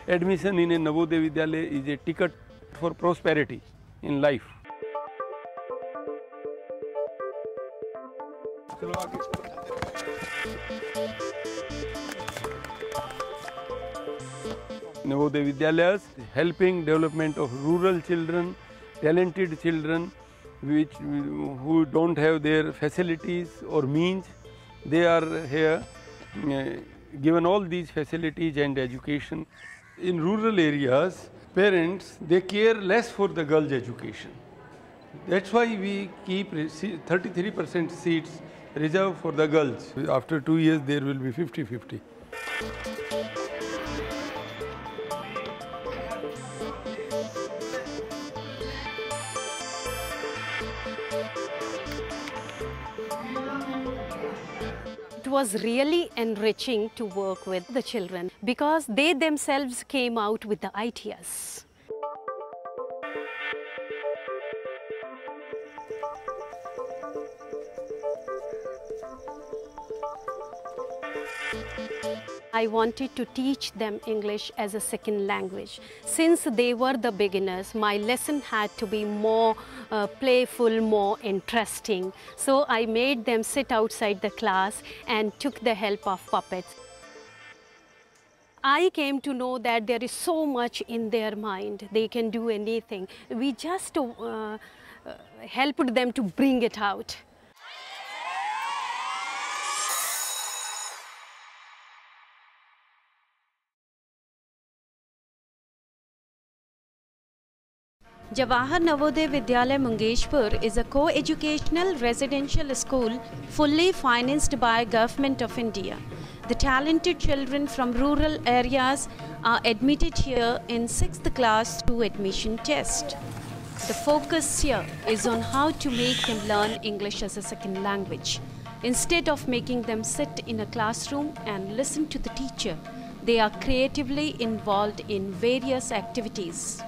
Admission in a Navodaya Vidyalaya is a ticket for prosperity in life. Navodaya Vidyalayas helping development of rural children, talented children who don't have their facilities or means. They are here given all these facilities and education. In rural areas, parents, they care less for the girls' education. That's why we keep 33% seats reserved for the girls. After 2 years, there will be 50-50. It was really enriching to work with the children because they themselves came out with the ideas. I wanted to teach them English as a second language. Since they were the beginners, my lesson had to be more playful, more interesting. So I made them sit outside the class and took the help of puppets. I came to know that there is so much in their mind. They can do anything. We just helped them to bring it out. Jawahar Navodaya Vidyalaya Mungeshpur is a co-educational residential school fully financed by Government of India. The talented children from rural areas are admitted here in 6th class through admission test. The focus here is on how to make them learn English as a second language. Instead of making them sit in a classroom and listen to the teacher, they are creatively involved in various activities.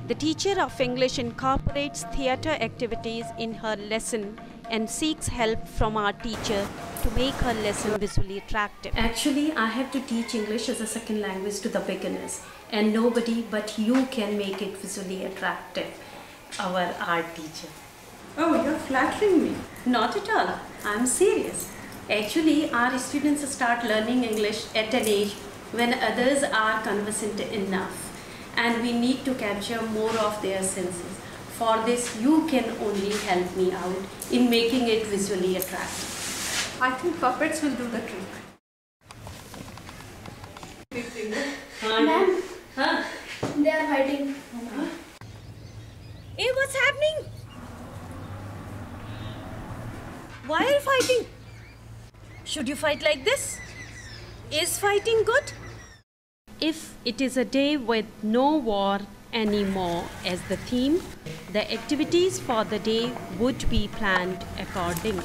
The teacher of English incorporates theatre activities in her lesson and seeks help from our teacher to make her lesson visually attractive. Actually, I have to teach English as a second language to the beginners, and nobody but you can make it visually attractive, our art teacher. Oh, you're flattering me. Not at all. I'm serious. Actually, our students start learning English at an age when others are conversant enough. And we need to capture more of their senses. For this, you can only help me out in making it visually attractive. I think puppets will do the trick. Ma'am, Huh? they are fighting. Hey, what's happening? Why are you fighting? Should you fight like this? Is fighting good? If it is a day with no war anymore as the theme, the activities for the day would be planned accordingly.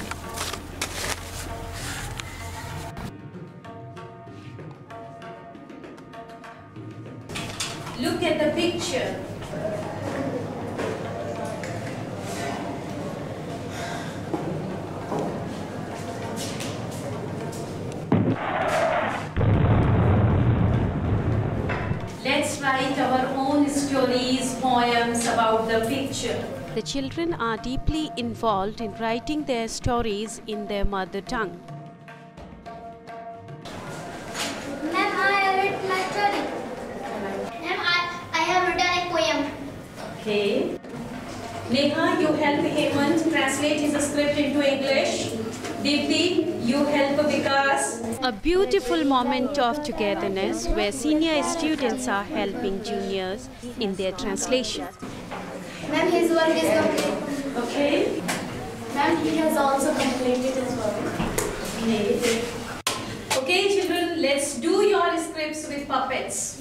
Look at the picture. Let's write our own stories, poems about the picture. The children are deeply involved in writing their stories in their mother tongue. Ma'am, I have written my story. Ma'am, I have written a poem. Okay. Neha, you help Hemant translate his script into English. Dipti, you help Vikas. A beautiful moment of togetherness where senior students are helping juniors in their translation. Ma'am, his work is complete. Okay. Ma'am, he has also completed his work. Okay, children, let's do your scripts with puppets.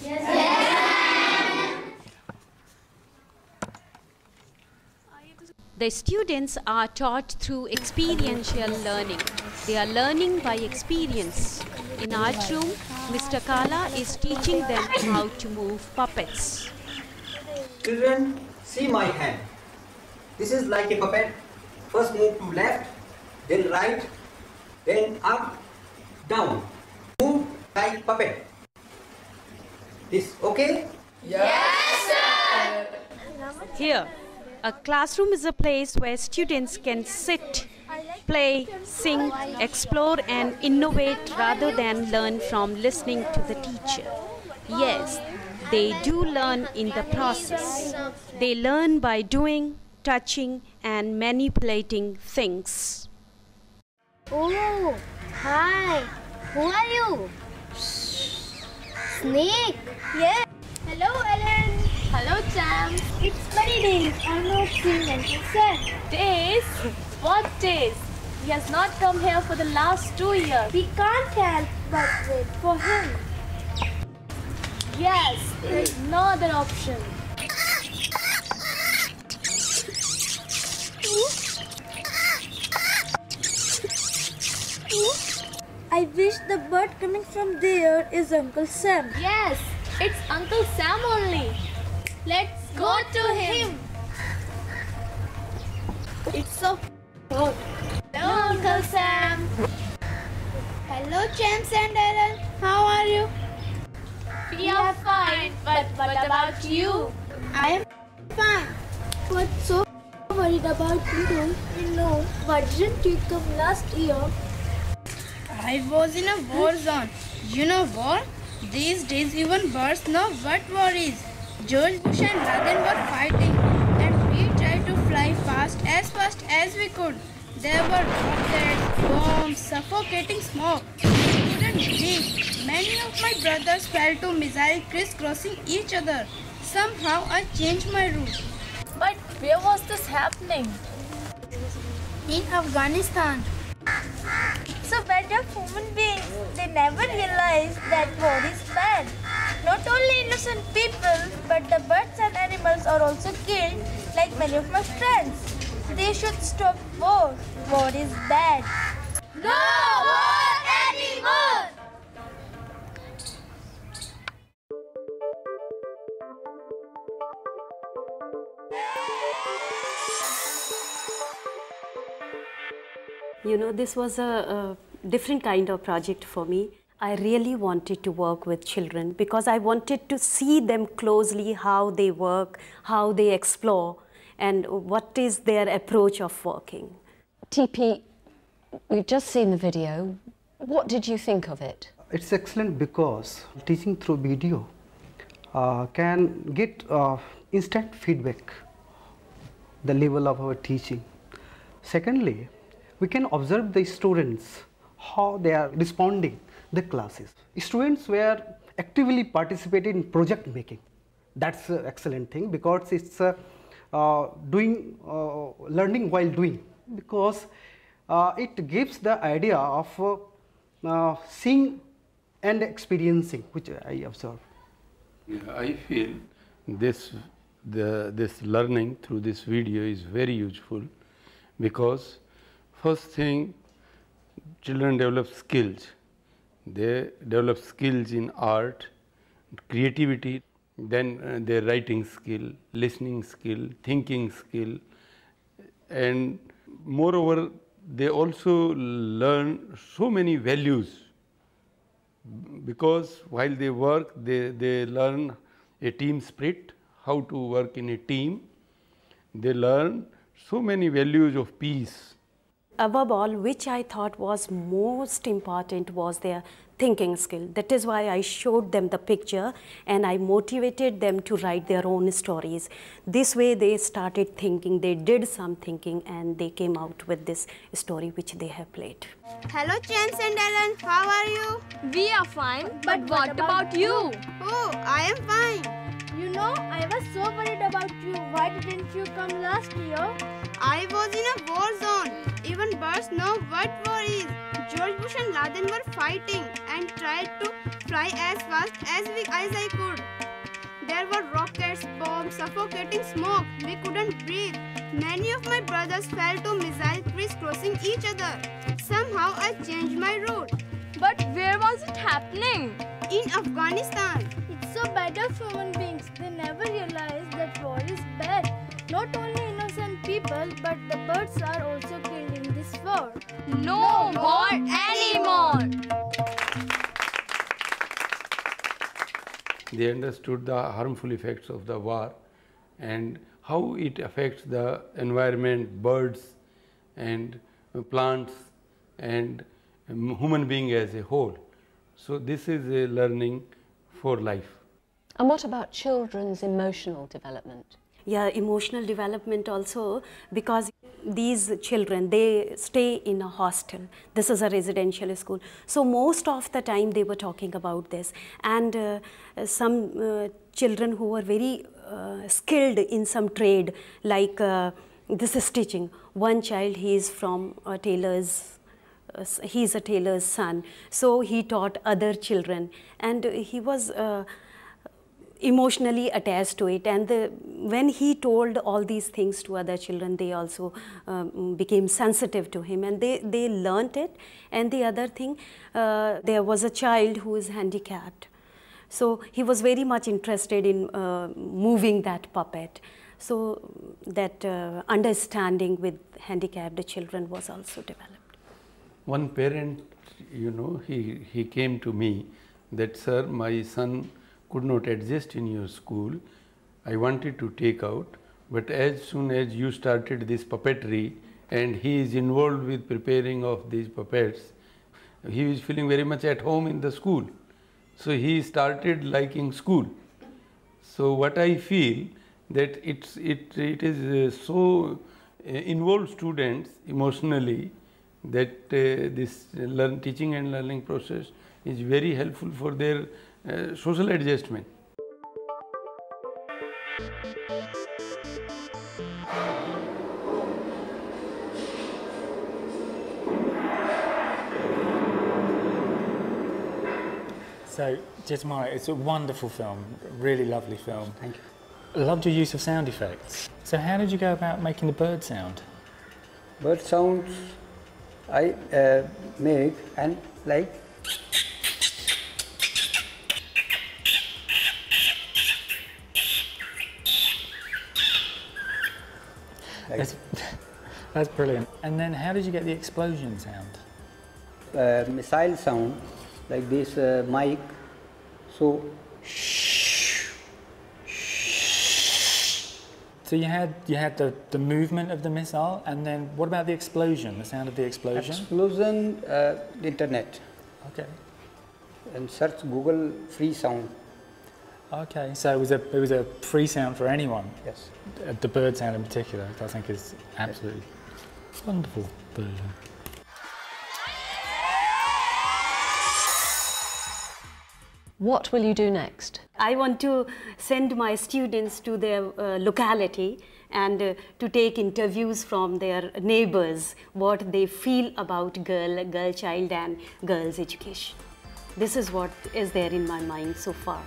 The students are taught through experiential learning. They are learning by experience. In art room, Mr. Kala is teaching them how to move puppets. Children, See my hand. This is like a puppet. First move to left, then right, then up, down. Move like puppet. This okay? Here, a classroom is a place where students can sit, play, sing, explore and innovate rather than learn from listening to the teacher. Yes, they do learn in the process. They learn by doing, touching and manipulating things. Oh, hi. Who are you? Snake. Yeah. Hello, Ellen. Hello, Sam. It's many days. I'm not seeing Uncle Sam. Days? What days? He has not come here for the last 2 years. We can't help but wait for him. Yes, there is no other option. I wish the bird coming from there is Uncle Sam. Yes, it's Uncle Sam only. Let's go to him. It's so hot. Hello, Uncle Sam. Hello, James and Ellen. How are you? We are fine, but what about you? I am fine. But so worried about you. You know, why didn't you come last year? I was in a war zone. You know war? These days even birds know what war is. George Bush and Laden were fighting and we tried to fly fast as we could. There were rockets, bombs, suffocating smoke. We couldn't breathe. Many of my brothers fell to missiles crisscrossing each other. Somehow I changed my route. But where was this happening? In Afghanistan. So bad of human beings, they never realize that war is bad. Not only innocent people, but the birds and animals are also killed, like many of my friends. They should stop war. War is bad. No war anymore! You know, this was a different kind of project for me. I really wanted to work with children because I wanted to see them closely, how they work, how they explore, and what is their approach of working. TP, we've just seen the video. What did you think of it? It's excellent because teaching through video can get instant feedback, the level of our teaching. Secondly, we can observe the students, how they are responding the classes. Students were actively participating in project making. That's an excellent thing because it's learning while doing, because it gives the idea of seeing and experiencing, which I observe. Yeah, I feel this learning through this video is very useful because first thing, children develop skills. They develop skills in art, creativity, then their writing skill, listening skill, thinking skill, and moreover, they also learn so many values because while they work, they learn a team spirit, how to work in a team. They learn so many values of peace. Above all, which I thought was most important was their thinking skill. That is why I showed them the picture and I motivated them to write their own stories. This way they started thinking, they did some thinking and they came out with this story which they have played. Hello, Chance and Ellen. How are you? We are fine, but what about you? Oh, I am fine. You know, I was so worried about you. Why didn't you come last year? I was in a war zone. Even birds know what war is. George Bush and Laden were fighting and tried to fly as fast as I could. There were rockets, bombs, suffocating smoke. We couldn't breathe. Many of my brothers fell to missiles crisscrossing each other. Somehow I changed my route. But where was it happening? In Afghanistan. It's so bad of human beings. They never realize that war is bad. Not only innocent people, but the birds are also killed in this war. No more anymore. They understood the harmful effects of the war and how it affects the environment, birds and plants and human being as a whole. So this is a learning for life. And what about children's emotional development? Yeah, emotional development also, because these children, they stay in a hostel. This is a residential school. So most of the time they were talking about this. And some children who were very skilled in some trade, like this is stitching. One child, he is from a tailor's, he's a tailor's son. So he taught other children, and he was emotionally attached to it, and when he told all these things to other children, they also became sensitive to him, and they learnt it. And the other thing, there was a child who is handicapped, so he was very much interested in moving that puppet, so that understanding with handicapped children was also developed. One parent, you know, he came to me that, sir, my son could not adjust in your school. I wanted to take out, but as soon as you started this puppetry and he is involved with preparing of these puppets, he is feeling very much at home in the school. So he started liking school. So what I feel that it is so involved students emotionally that this teaching and learning process is very helpful for their social adjustment. So, J294, it's a wonderful film, really lovely film. Thank you. I loved your use of sound effects. So how did you go about making the bird sound? Bird sounds I make and like That's brilliant. And then how did you get the explosion sound? missile sound like this mic. So you had the movement of the missile, and then what about the explosion? The sound of the explosion? explosion, internet. Okay. And search Google free sound. Okay, so it was a free sound for anyone. Yes. The bird sound in particular, I think, is absolutely wonderful version. What will you do next? I want to send my students to their locality and to take interviews from their neighbors, what they feel about girl child and girls' education. This is what is there in my mind so far.